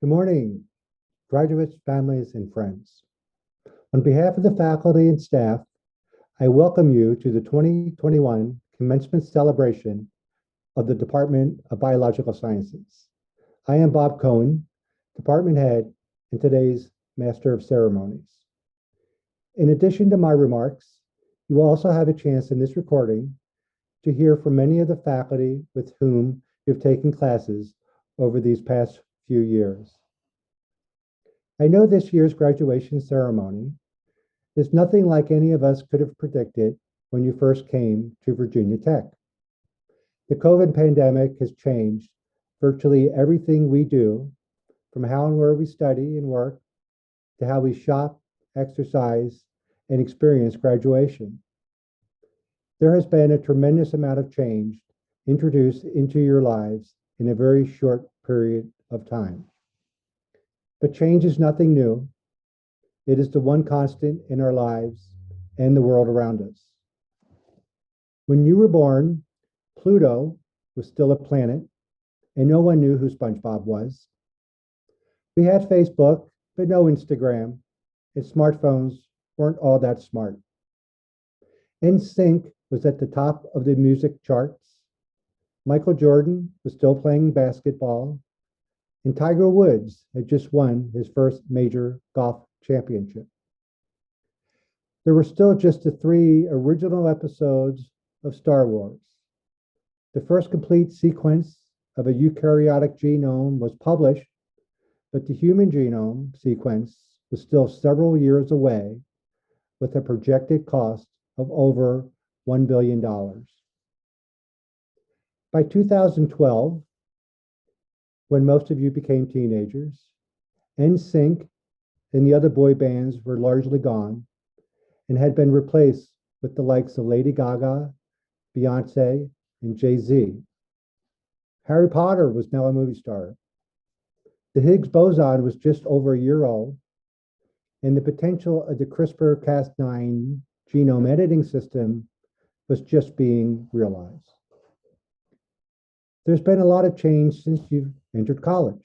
Good morning, graduates, families, and friends. On behalf of the faculty and staff, I welcome you to the 2021 Commencement Celebration of the Department of Biological Sciences. I am Bob Cohen, Department Head and today's Master of Ceremonies. In addition to my remarks, you will also have a chance in this recording to hear from many of the faculty with whom you've taken classes over these past few years. I know this year's graduation ceremony is nothing like any of us could have predicted when you first came to Virginia Tech. The COVID pandemic has changed virtually everything we do, from how and where we study and work to how we shop, exercise, and experience graduation. There has been a tremendous amount of change introduced into your lives in a very short period of time. But change is nothing new. It is the one constant in our lives and the world around us. When you were born, Pluto was still a planet, and no one knew who SpongeBob was. We had Facebook, but no Instagram, and smartphones weren't all that smart. NSYNC was at the top of the music charts. Michael Jordan was still playing basketball, and Tiger Woods had just won his first major golf championship. There were still just the 3 original episodes of Star Wars. The first complete sequence of a eukaryotic genome was published, but the human genome sequence was still several years away with a projected cost of over $1 billion. By 2012, when most of you became teenagers, NSYNC and the other boy bands were largely gone and had been replaced with the likes of Lady Gaga, Beyonce, and Jay-Z. Harry Potter was now a movie star. The Higgs boson was just over a year old, and the potential of the CRISPR-Cas9 genome editing system was just being realized. There's been a lot of change since you've entered college.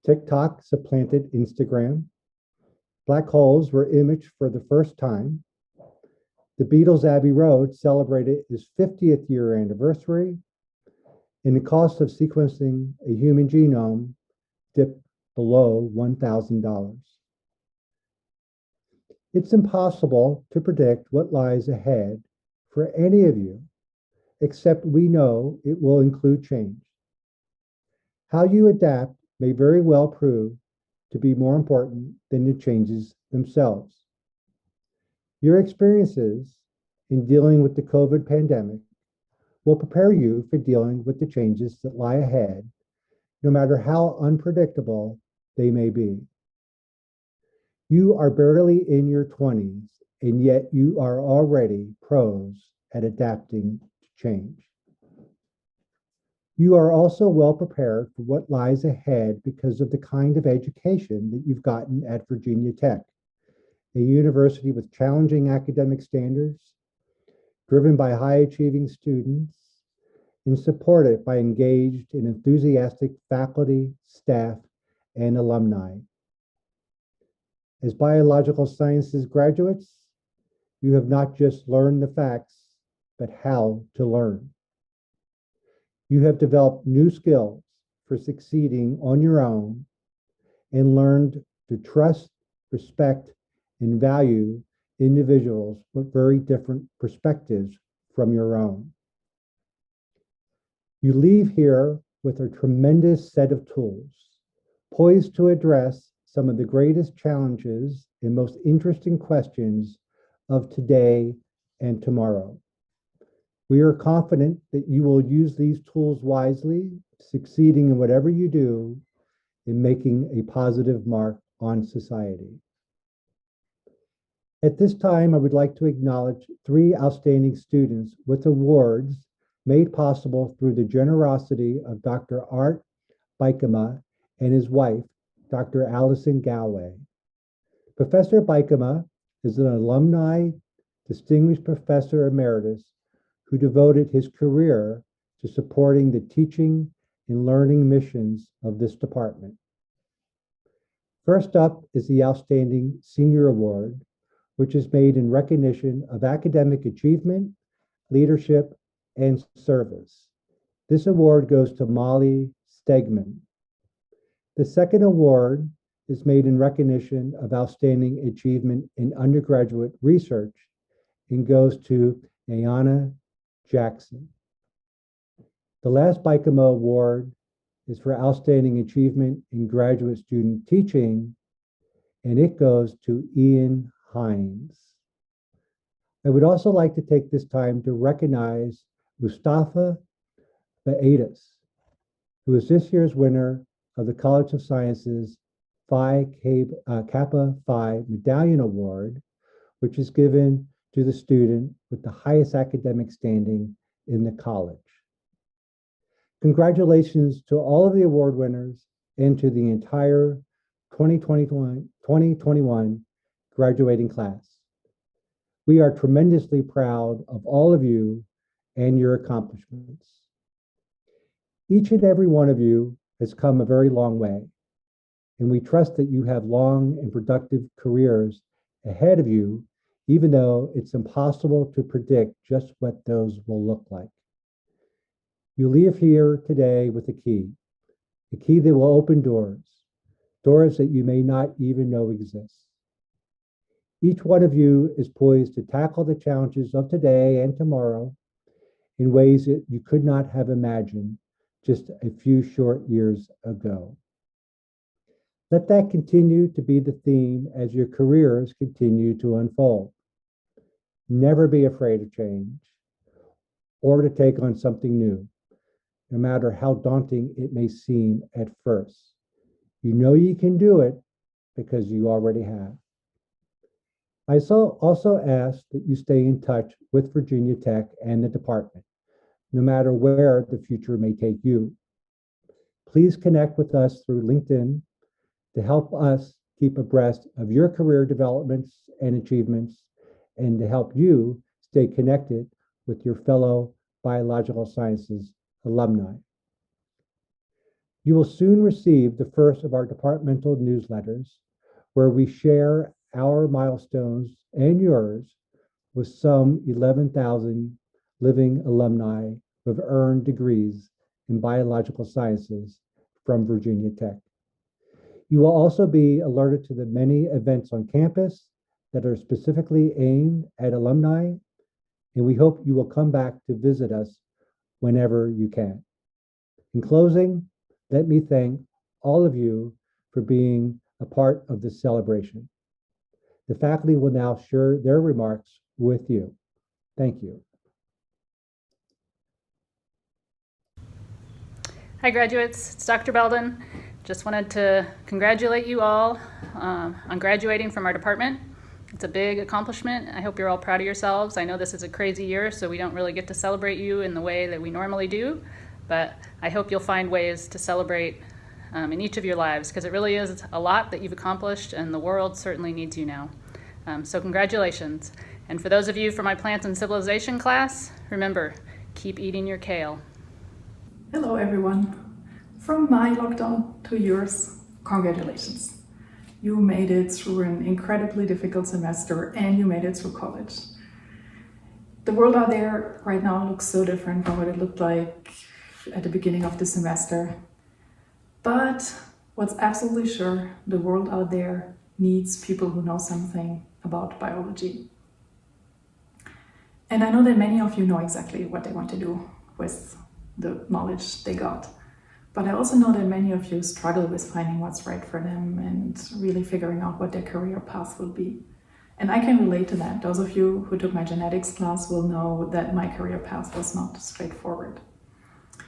TikTok supplanted Instagram. Black holes were imaged for the first time. The Beatles' Abbey Road celebrated its 50th year anniversary, and the cost of sequencing a human genome dipped below $1,000. It's impossible to predict what lies ahead for any of you, except we know it will include change. How you adapt may very well prove to be more important than the changes themselves. Your experiences in dealing with the COVID pandemic will prepare you for dealing with the changes that lie ahead, no matter how unpredictable they may be. You are barely in your 20s, and yet you are already pros at adapting to change. You are also well prepared for what lies ahead because of the kind of education that you've gotten at Virginia Tech, a university with challenging academic standards, driven by high-achieving students, and supported by engaged and enthusiastic faculty, staff, and alumni. As biological sciences graduates, you have not just learned the facts, but how to learn. You have developed new skills for succeeding on your own and learned to trust, respect, and value individuals with very different perspectives from your own. You leave here with a tremendous set of tools, poised to address some of the greatest challenges and most interesting questions of today and tomorrow. We are confident that you will use these tools wisely, succeeding in whatever you do, in making a positive mark on society. At this time, I would like to acknowledge 3 outstanding students with awards made possible through the generosity of Dr. Art Bikema and his wife, Dr. Allison Galway. Professor Bikema is an alumni distinguished professor emeritus who devoted his career to supporting the teaching and learning missions of this department. First up is the Outstanding Senior Award, which is made in recognition of academic achievement, leadership, and service. This award goes to Molly Stegman. The second award is made in recognition of outstanding achievement in undergraduate research and goes to Ayana Jackson. The last BICAMA award is for outstanding achievement in graduate student teaching, and it goes to Ian Hines. I would also like to take this time to recognize Mustafa Baedas, who is this year's winner of the College of Sciences Phi Kappa Phi Medallion Award, which is given to the student with the highest academic standing in the college. Congratulations to all of the award winners and to the entire 2021 graduating class. We are tremendously proud of all of you and your accomplishments. Each and every one of you has come a very long way, and we trust that you have long and productive careers ahead of you, even though it's impossible to predict just what those will look like. You leave here today with a key that will open doors that you may not even know exist. Each one of you is poised to tackle the challenges of today and tomorrow in ways that you could not have imagined just a few short years ago. Let that continue to be the theme as your careers continue to unfold. Never be afraid of change or to take on something new, no matter how daunting it may seem at first. You know you can do it because you already have. I also ask that you stay in touch with Virginia Tech and the department, no matter where the future may take you. Please connect with us through LinkedIn to help us keep abreast of your career developments and achievements, and to help you stay connected with your fellow biological sciences alumni. You will soon receive the first of our departmental newsletters where we share our milestones and yours with some 11,000 living alumni who have earned degrees in biological sciences from Virginia Tech. You will also be alerted to the many events on campus that are specifically aimed at alumni, and we hope you will come back to visit us whenever you can. In closing, let me thank all of you for being a part of this celebration. The faculty will now share their remarks with you. Thank you. Hi graduates, it's Dr. Belden. Just wanted to congratulate you all on graduating from our department. It's a big accomplishment. I hope you're all proud of yourselves. I know this is a crazy year, so we don't really get to celebrate you in the way that we normally do, but I hope you'll find ways to celebrate in each of your lives, because it really is a lot that you've accomplished, and the world certainly needs you now. So congratulations. And for those of you from my Plants and Civilization class, remember, keep eating your kale. Hello everyone. From my lockdown to yours, congratulations. You made it through an incredibly difficult semester and you made it through college. The world out there right now looks so different from what it looked like at the beginning of the semester. But what's absolutely sure, the world out there needs people who know something about biology. And I know that many of you know exactly what they want to do with the knowledge they got. But I also know that many of you struggle with finding what's right for them and really figuring out what their career path will be. And I can relate to that. Those of you who took my genetics class will know that my career path was not straightforward.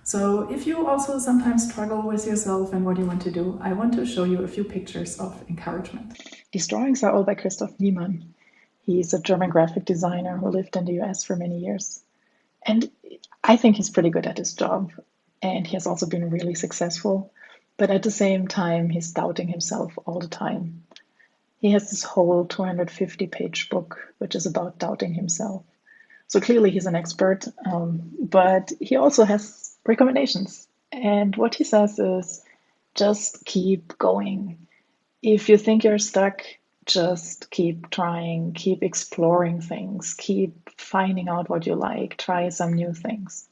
So if you also sometimes struggle with yourself and what you want to do, I want to show you a few pictures of encouragement. These drawings are all by Christoph Niemann. He's a German graphic designer who lived in the US for many years. And I think he's pretty good at his job. And he has also been really successful. But at the same time, he's doubting himself all the time. He has this whole 250-page book, which is about doubting himself. So clearly he's an expert, but he also has recommendations. And what he says is, just keep going. If you think you're stuck, just keep trying, keep exploring things, keep finding out what you like, try some new things.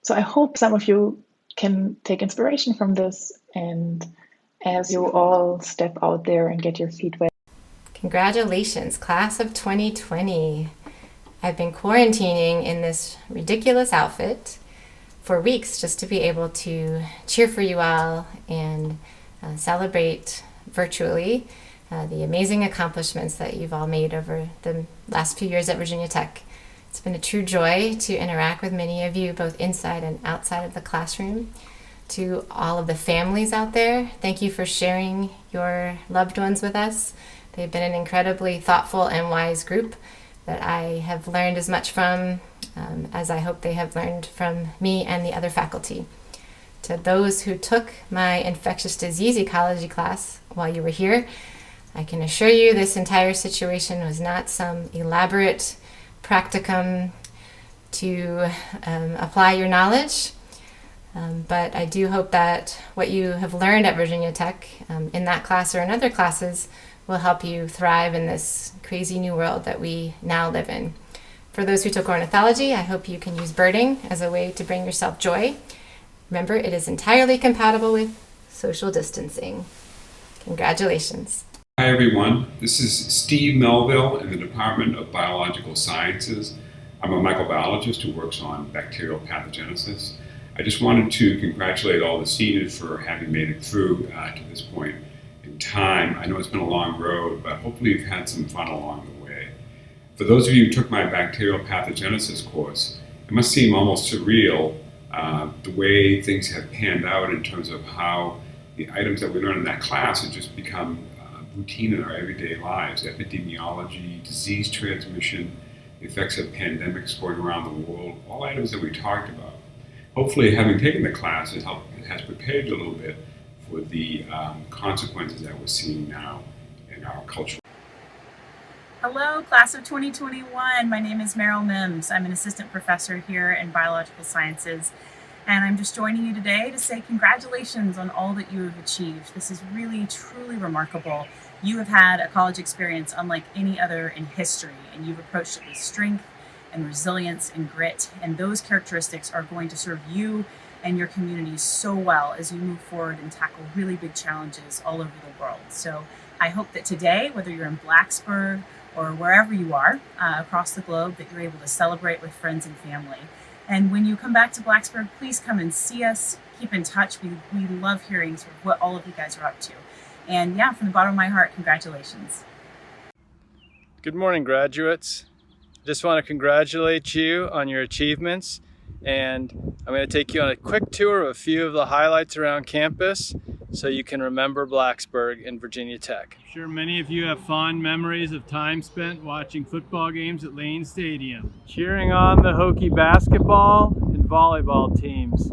So I hope some of you can take inspiration from this, and as you all step out there and get your feet wet. Congratulations, class of 2020. I've been quarantining in this ridiculous outfit for weeks just to be able to cheer for you all and celebrate virtually the amazing accomplishments that you've all made over the last few years at Virginia Tech. It's been a true joy to interact with many of you both inside and outside of the classroom. To all of the families out there, thank you for sharing your loved ones with us. They've been an incredibly thoughtful and wise group that I have learned as much from as I hope they have learned from me and the other faculty. To those who took my infectious disease ecology class while you were here, I can assure you this entire situation was not some elaborate practicum to apply your knowledge. But I do hope that what you have learned at Virginia Tech in that class or in other classes will help you thrive in this crazy new world that we now live in. For those who took ornithology, I hope you can use birding as a way to bring yourself joy. Remember, it is entirely compatible with social distancing. Congratulations. Hi everyone, this is Steve Melville in the Department of Biological Sciences. I'm a microbiologist who works on bacterial pathogenesis. I just wanted to congratulate all the seniors for having made it through to this point in time. I know it's been a long road, but hopefully you've had some fun along the way. For those of you who took my bacterial pathogenesis course, it must seem almost surreal the way things have panned out in terms of how the items that we learned in that class have just become routine in our everyday lives. Epidemiology, disease transmission, the effects of pandemics going around the world, all items that we talked about. Hopefully, having taken the class has prepared you a little bit for the consequences that we're seeing now in our culture. Hello, class of 2021. My name is Meryl Mims. I'm an assistant professor here in biological sciences, and I'm just joining you today to say congratulations on all that you have achieved. This is really, truly remarkable. You have had a college experience unlike any other in history, and you've approached it with strength and resilience and grit, and those characteristics are going to serve you and your community so well as you move forward and tackle really big challenges all over the world. So I hope that today, whether you're in Blacksburg or wherever you are across the globe, that you're able to celebrate with friends and family. And when you come back to Blacksburg, please come and see us, keep in touch. We love hearing sort of what all of you guys are up to. And yeah, from the bottom of my heart, congratulations. Good morning, graduates. Just want to congratulate you on your achievements, and I'm going to take you on a quick tour of a few of the highlights around campus so you can remember Blacksburg and Virginia Tech. I'm sure many of you have fond memories of time spent watching football games at Lane Stadium, cheering on the Hokie basketball and volleyball teams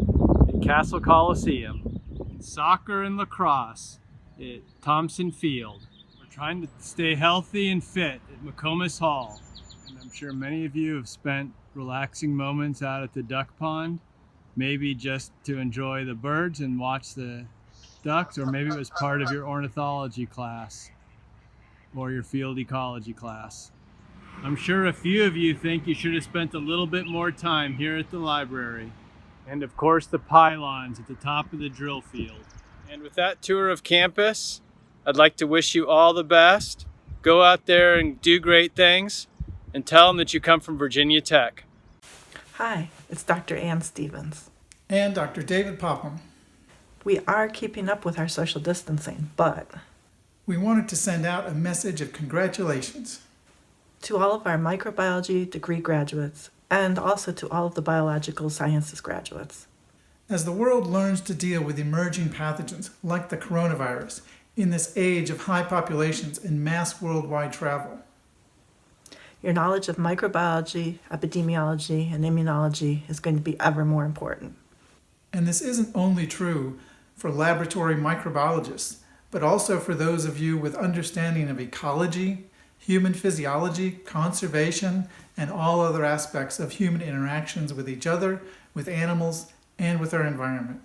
at Castle Coliseum, and soccer and lacrosse at Thompson Field. We're trying to stay healthy and fit at McComas Hall. And I'm sure many of you have spent relaxing moments out at the duck pond, maybe just to enjoy the birds and watch the ducks, or maybe it was part of your ornithology class or your field ecology class. I'm sure a few of you think you should have spent a little bit more time here at the library. And of course the pylons at the top of the drill field. And with that tour of campus, I'd like to wish you all the best. Go out there and do great things, and tell them that you come from Virginia Tech. Hi, it's Dr. Ann Stevens. And Dr. David Popham. We are keeping up with our social distancing, but we wanted to send out a message of congratulations to all of our microbiology degree graduates, and also to all of the biological sciences graduates. As the world learns to deal with emerging pathogens like the coronavirus in this age of high populations and mass worldwide travel, your knowledge of microbiology, epidemiology, and immunology is going to be ever more important. And this isn't only true for laboratory microbiologists, but also for those of you with understanding of ecology, human physiology, conservation, and all other aspects of human interactions with each other, with animals, and with our environment.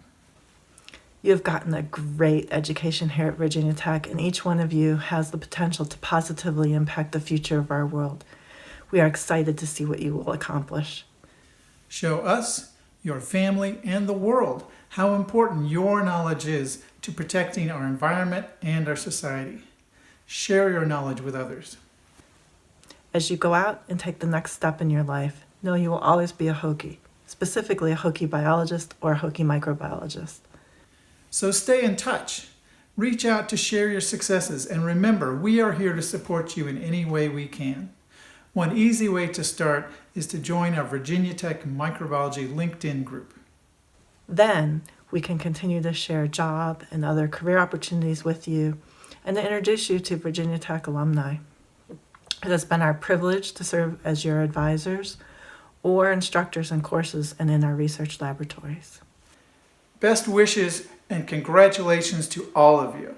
You have gotten a great education here at Virginia Tech, and each one of you has the potential to positively impact the future of our world. We are excited to see what you will accomplish. Show us, your family, and the world how important your knowledge is to protecting our environment and our society. Share your knowledge with others. As you go out and take the next step in your life, know you will always be a Hokie, specifically a Hokie biologist or a Hokie microbiologist. So stay in touch. Reach out to share your successes, and remember, we are here to support you in any way we can. One easy way to start is to join our Virginia Tech Microbiology LinkedIn group. Then we can continue to share job and other career opportunities with you and to introduce you to Virginia Tech alumni. It has been our privilege to serve as your advisors or instructors in courses and in our research laboratories. Best wishes and congratulations to all of you.